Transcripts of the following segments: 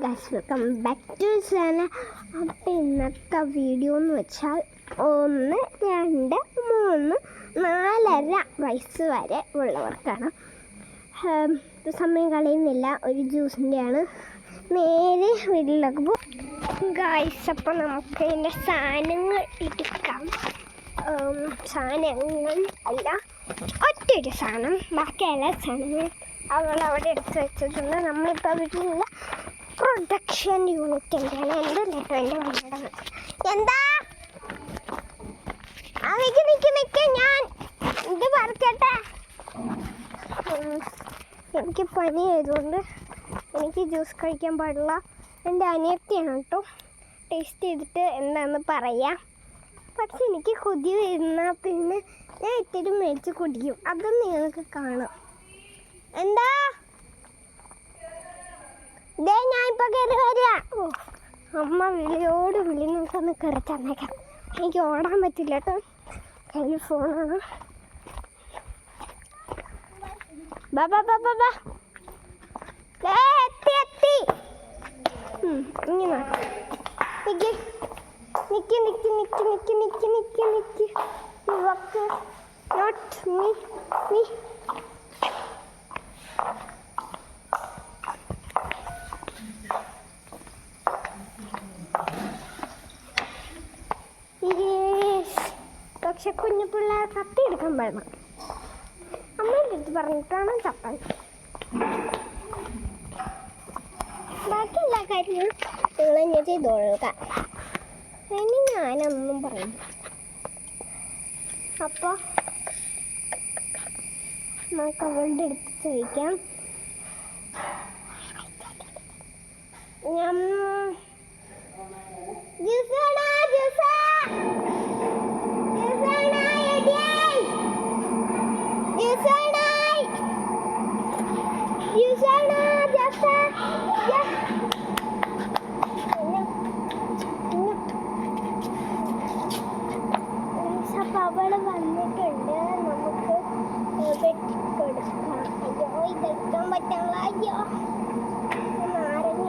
Guys, welcome back to channel. അപ്പോൾ ഇന്നത്തെ video എന്ന് വെച്ചാൽ 1, 2, 3, 4.5 വയസ്സ് വരെ ഉള്ളവർക്കാണ്. സമയം കളയുന്നില്ല, ഒരു ജ്യൂസിൻ്റെയാണ്. നേരെ വീട്ടിലേക്ക് പോകും ഗൈസ്. അപ്പോൾ നമുക്ക് ഇതിൻ്റെ സാധനങ്ങൾ എടുക്കാം. സാധനങ്ങൾ അല്ല, ഒറ്റൊരു സാധനം, ബാക്കി എല്ലാ സാധനങ്ങളും അവളവിടെ എടുത്ത് വെച്ചിട്ടുണ്ട്. നമ്മളിപ്പോൾ വീട്ടിലുള്ള പ്രൊഡക്ഷൻ യൂണിറ്റിൻ്റെയാണ്. എൻ്റെ വണ്ടിയുടെ എന്താ നിൽക്ക് ഞാൻ ഇത് പറിക്കട്ടെ. എനിക്ക് പനി ആയതുകൊണ്ട് എനിക്ക് ജ്യൂസ് കഴിക്കാൻ പാടില്ല. എൻ്റെ അനിയത്തിയാണ് കേട്ടോ. ടേസ്റ്റ് ചെയ്തിട്ട് എന്താണെന്ന് പറയാം. പക്ഷെ എനിക്ക് കൊതി വരുന്ന പിന്നെ ഞാൻ ഇത്തിരി മേടിച്ച് കുടിക്കും. അതും നിങ്ങൾക്ക് കാണാം. എന്താ ദേ ഞാൻ ഇപ്പൊ കയറി വരിക. അമ്മ വിളിയോട് വിളി, നമുക്കൊന്ന് കയറി തന്നേക്കാം. എനിക്ക് ഓടാൻ പറ്റില്ല കേട്ടോ, കയ്യിൽ ഫോണാണ്. എത്തി ഇങ്ങനെ നോട്ട് മീ. പക്ഷെ കുഞ്ഞു പിള്ളേർ കത്തി എടുക്കാൻ പാടില്ല. അമ്മേൻ്റെ അടുത്ത് പറഞ്ഞിട്ടാണ് ചപ്പാൻ. ബാക്കി എല്ലാ കാര്യങ്ങളും നിങ്ങൾ തന്നെ ചെയ്തോളുക. ഇനി ഞാനൊന്നും പറയും. അപ്പോൾ നമുക്ക് അവളുടെ അടുത്ത് ചോദിക്കാം. അവള് വന്നിട്ടുണ്ട്, നമുക്ക് വെട്ടിക്കൊടുക്കാം. അയ്യോ ഇതെടുക്കാൻ പറ്റില്ല. അയ്യോ നാരങ്ങ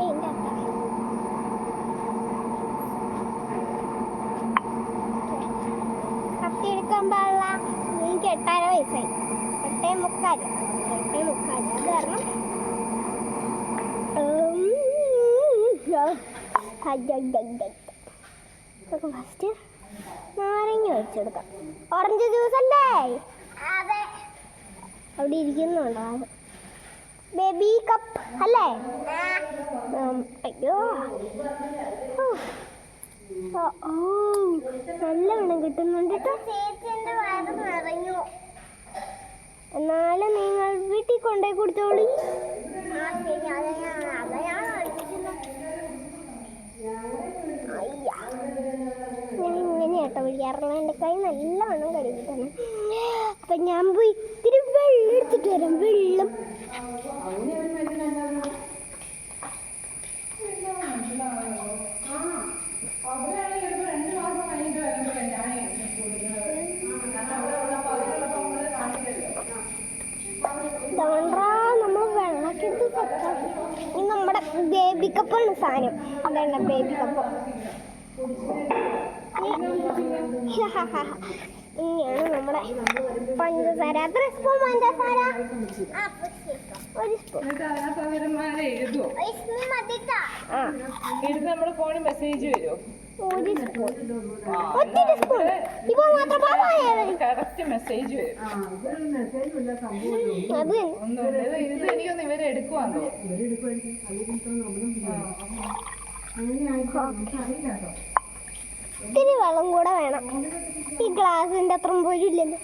കത്തി എടുക്കാൻ പാടില്ല. എനിക്ക് 8.5 വയസ്സായി. 8.75. അത് കാരണം ഫസ്റ്റ് നാരങ്ങ ഒഴിച്ചെടുക്കാം. ഓറഞ്ച് ജ്യൂസ് അല്ലേ അവിടെ ഇരിക്കുന്നുണ്ടോ? ബേബി കപ്പ് അല്ലേ? അയ്യോ നല്ല വെള്ളം കിട്ടുന്നുണ്ട് കേട്ടോ. എന്നാലും നിങ്ങൾ വീട്ടിൽ കൊണ്ടുപോയി കൊടുത്തോളി. ഞാൻ ഇങ്ങനെ കേട്ടോ വിളിക്കാറുള്ള. എൻ്റെ കൈ നല്ലവണ്ണം കഴുകി തന്നെ. അപ്പം ഞാൻ പോയി ഇത്തിരി വെള്ളം എടുത്തിട്ട് വരാം. വെള്ളം നമ്മൾ വെള്ളമൊക്കെ എടുത്ത് സെറ്റാക്കി. ഇനി നമ്മുടെ ബേബി കപ്പാണ് സാധനം. അതാണ് ബേബി കപ്പ്. ഇനിയാണ് നമ്മുടെ പഞ്ചസാര. എത്ര സ്പൂൺ പഞ്ചസാര? 1 സ്പൂൺ. മെസ്സേജ് വരും. 1 സ്പൂൺ. ഒത്തിരി സ്പൂൺ. ഇപ്പൊ മാത്രം കറക്റ്റ് മെസ്സേജ് വരും. അത് ഇത് എനിക്കൊന്ന് ഇവരെ എടുക്കുവാന്നോ. ഇത്തിരി വെള്ളം കൂടെ വേണം. ഈ ഗ്ലാസിന്റെ അത്ര പോലും ഇല്ലല്ലോ.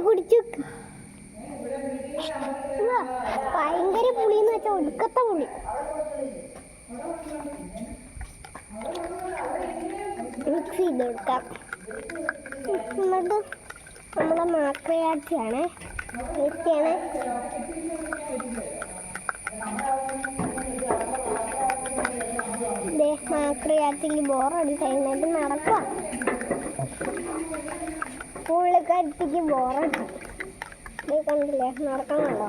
കുടിച്ചു. ഭയങ്കര പുളിന്ന് വെച്ചാൽ ഒടുക്കത്തെ പുളി. മിക്സ് ചെയ്ത് കൊടുക്കാം. എന്നിട്ട് നമ്മുടെ മാക്രയാച്ചിയാണ് പ്രിയാത്തിക്ക് ബോറടിച്ചായിട്ട് നടക്കുക. പുള്ളിക്കാരത്തിക്ക് ബോറടിച്ചു. ഇത് കണ്ടില്ലേ നടക്കണല്ലോ.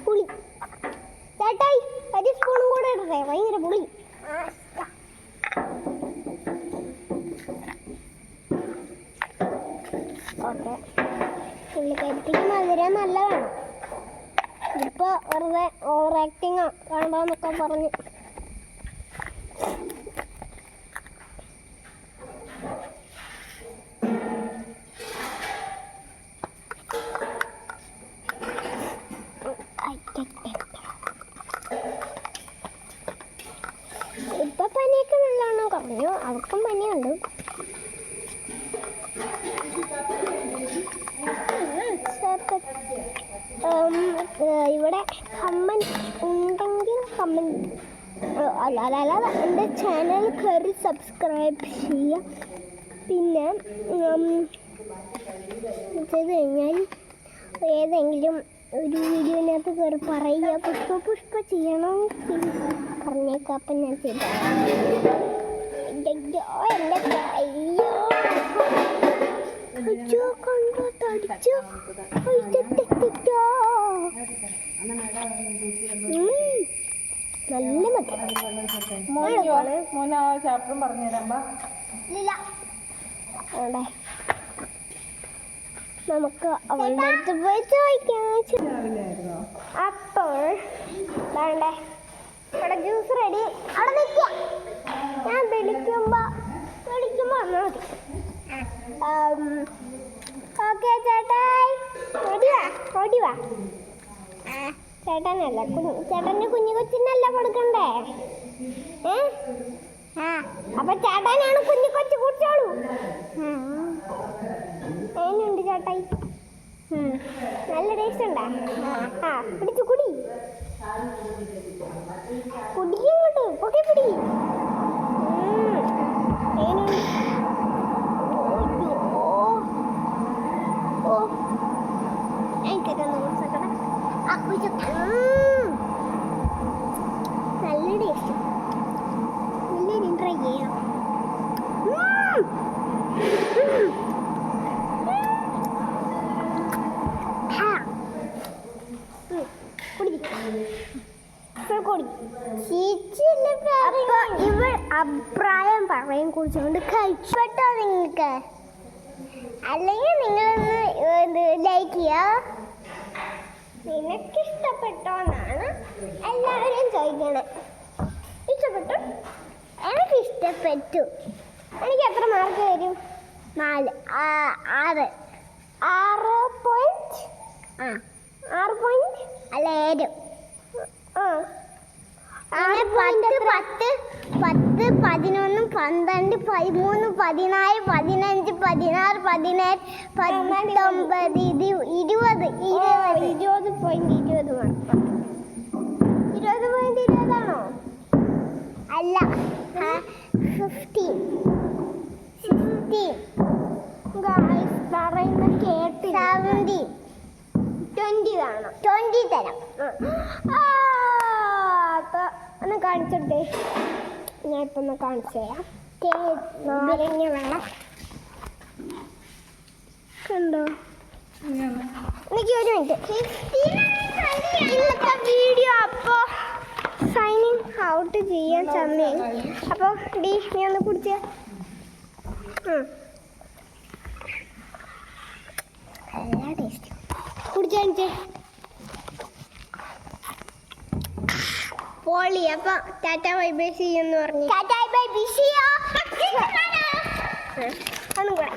പുളി ചേട്ടായി ഒരു സ്പൂണും കൂടെ ഇടട്ടെ, ഭയങ്കര പുളി. ഓക്കെ, പുള്ളിക്കാരത്തിക്ക് മധുരം നല്ല വേണം. ഇപ്പൊ വെറുതെ ഓവർ ആക്ടിങ് വേണ്ടെന്നൊക്കെ പറഞ്ഞു. ഇപ്പൊ പനിയൊക്കെ നല്ലോണം കുറഞ്ഞു. അവർക്കും പനിയുണ്ട്. ഇവിടെ കമന്റ് ഉണ്ടെങ്കിൽ കമന്റ് അല്ല എൻ്റെ ചാനൽ കയറി സബ്സ്ക്രൈബ് ചെയ്യുക. പിന്നെ ചെയ്ത് കഴിഞ്ഞാൽ ഏതെങ്കിലും ഒരു വീഡിയോനകത്ത് കയറി പറയുക പുഷ്പ ചെയ്യണം പറഞ്ഞേക്കാം. അപ്പം ഞാൻ ചെയ്ത കണ്ടോ തടിച്ചോ. നല്ല ചാപ്റ്ററും പറഞ്ഞുതരാമ്പോ അവിടെ നമുക്ക് അവളുടെ അടുത്ത് പോയി ചോദിക്കാം. അപ്പോൾ വേണ്ടേ ഇവിടെ ജ്യൂസ് റെഡി. അവിടെ നിൽക്കാം, ഞാൻ വിളിക്കുമ്പോ വന്നാൽ മതി. ഓക്കെ ചേട്ടായി ഓടിവാ. ചേട്ടനല്ല ചേട്ടന് കുഞ്ഞു കൊച്ചിനല്ല കൊടുക്കണ്ടേ? അപ്പൊ ചേട്ടനാണ് കുഞ്ഞു കൊച്ചു കുടിച്ചോളൂ. എങ്ങനെയുണ്ട് ചേട്ടായി? നല്ല ടേസ്റ്റ് ഉണ്ടാ? പിടിച്ചു കുടി കുടിക്കോട്ട് പൊക്കെ പിടി. നല്ല ടേസ്റ്റ്. എല്ലാവരും ട്രൈ ചെയ്യണം. ഇവൾ അഭിപ്രായം പറയും കുറിച്ചുകൊണ്ട് കഴിച്ചോട്ടോ നിങ്ങൾക്ക്. അല്ലെങ്കിൽ നിങ്ങളൊന്ന് ലൈക്ക് ചെയ്യുക. നിനക്കിഷ്ടപ്പെട്ടോന്നാണ് എല്ലാവരും ചോദിക്കണേ. ഇഷ്ടപ്പെട്ടു? എനിക്ക് ഇഷ്ടപ്പെട്ടു. എനിക്ക് എത്ര മാർക്ക് വരും? 4 6 പോയിന്റ് അല്ല 7. 10 10 10 11 12 13 14 15 16 17 18 19 20 പോയിന്റ് 20 ആണോ? അല്ല 15 16 പറയുന്ന കേട്ട് 17 20 വേണം. 20 തരാം. അപ്പൊ ഒന്ന് കാണിച്ചിട്ടേ. ഞാൻ ഇപ്പൊ ഒന്ന് കാണിച്ചു തരാം. നാരങ്ങ വേണം. കണ്ടോ? എനിക്ക് ഒരു മിനിറ്റ്. ഇന്നത്തെ വീഡിയോ അപ്പോൾ സൈനിങ് ഔട്ട് ചെയ്യാൻ സമയം. അപ്പോൾ നീ ഒന്ന് കുടിച്ച നല്ല ടേസ്റ്റ്. കുടിച്ചേ പോളി. അപ്പൊ ടാറ്റ ബൈ ബൈ സീ എന്ന് പറഞ്ഞു. ടാറ്റ ബൈ ബൈ സീ ഒന്നും കൂടെ.